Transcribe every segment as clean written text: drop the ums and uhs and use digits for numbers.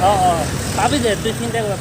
পাবি যে তুই চিন্তা কৰ।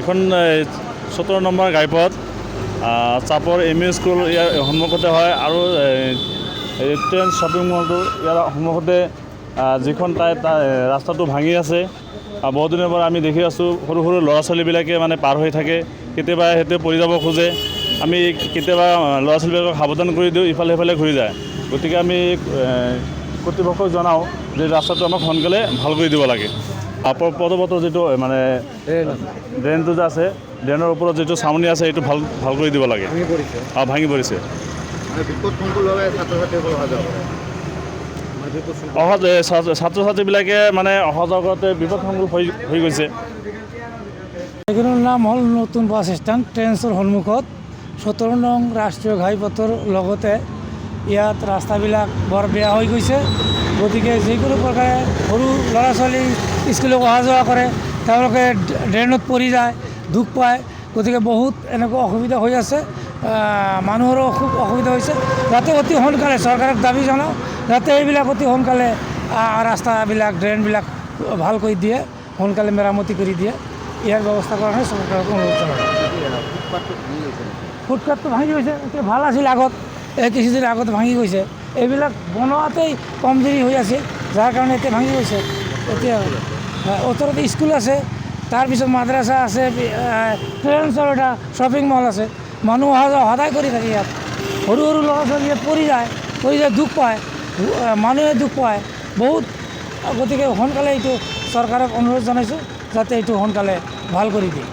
এখন 17 নম্বৰ ঘাইপথ চাপৰ এম ই স্কুল ইয়াৰ সন্মুখতে হয় আৰু ট্ৰেন্ড শ্বপিং মলটো ইয়াৰ সন্মুখতে যিখন ৰাস্তাটো ভাঙি আছে। বহুদিনৰ পৰা আমি দেখি আছোঁ সৰু সৰু ল'ৰা ছোৱালীবিলাকে মানে পাৰ হৈ থাকে, কেতিয়াবা সিহঁতে পৰি যাব খোজে। আমি কেতিয়াবা ল'ৰা ছোৱালীবিলাকক সাৱধান কৰি দিওঁ, ইফালে সিফালে ঘূৰি যায়। গতিকে আমি কৰ্তৃপক্ষক জনাওঁ যে ৰাস্তাটো আমাক সোনকালে ভাল কৰি দিব লাগে। পদপথৰ যিটো মানে ড্ৰেইনটো যে আছে, ড্ৰেইনৰ ওপৰত যিটো চামনি আছে এইটো ভাল কৰি দিব লাগে। ভাঙি পৰিছে। ছাত্ৰ ছাত্ৰীবিলাকে মানে অহা যোৱা কৰোঁতে বিপদসংকুল হৈ গৈছে। এইখনৰ নাম হ'ল নতুন বাছ ষ্টেণ্ড, ট্ৰেন্সৰ সন্মুখত 17 নং ৰাষ্ট্ৰীয় ঘাইপথৰ লগতে ইয়াত ৰাস্তাবিলাক বৰ বেয়া হৈ গৈছে। গতিকে যিকোনো প্ৰকাৰে সৰু ল'ৰা ছোৱালী স্কুলত অহা যোৱা কৰে, তেওঁলোকে ড্ৰেইনত পৰি যায়, দুখ পায়। গতিকে বহুত এনেকুৱা অসুবিধা হৈ আছে, মানুহৰো খুব অসুবিধা হৈছে। যাতে অতি সোনকালে চৰকাৰক দাবী জনাওঁ যাতে এইবিলাক অতি সোনকালে ৰাস্তাবিলাক ড্ৰেইনবিলাক ভাল কৰি দিয়ে, সোনকালে মেৰামতি কৰি দিয়ে। ইয়াৰ ব্যৱস্থা কৰা নাই, চৰকাৰক অনুৰোধ জনাওঁ। ফুটপাথটো ভাঙি গৈছে, এতিয়া ভাল আছিল আগত, কিছুদিন আগত ভাঙি গৈছে। এইবিলাক বনোৱাতেই কমজুৰি হৈ আছে, যাৰ কাৰণে এতিয়া ভাঙি গৈছে। এতিয়া ওচৰতে স্কুল আছে, তাৰপিছত মাদ্ৰাছা আছে, ট্ৰেন্সৰ এটা শ্বপিং মল আছে। মানুহ অহা যোৱা সদায় কৰি থাকে ইয়াত। সৰু সৰু ল'ৰা ছোৱালী ইয়াত পৰি যায় দুখ পায়, মানুহে দুখ পায় বহুত। গতিকে সোনকালে এইটো চৰকাৰক অনুৰোধ জনাইছোঁ যাতে এইটো সোনকালে ভাল কৰি দিয়ে।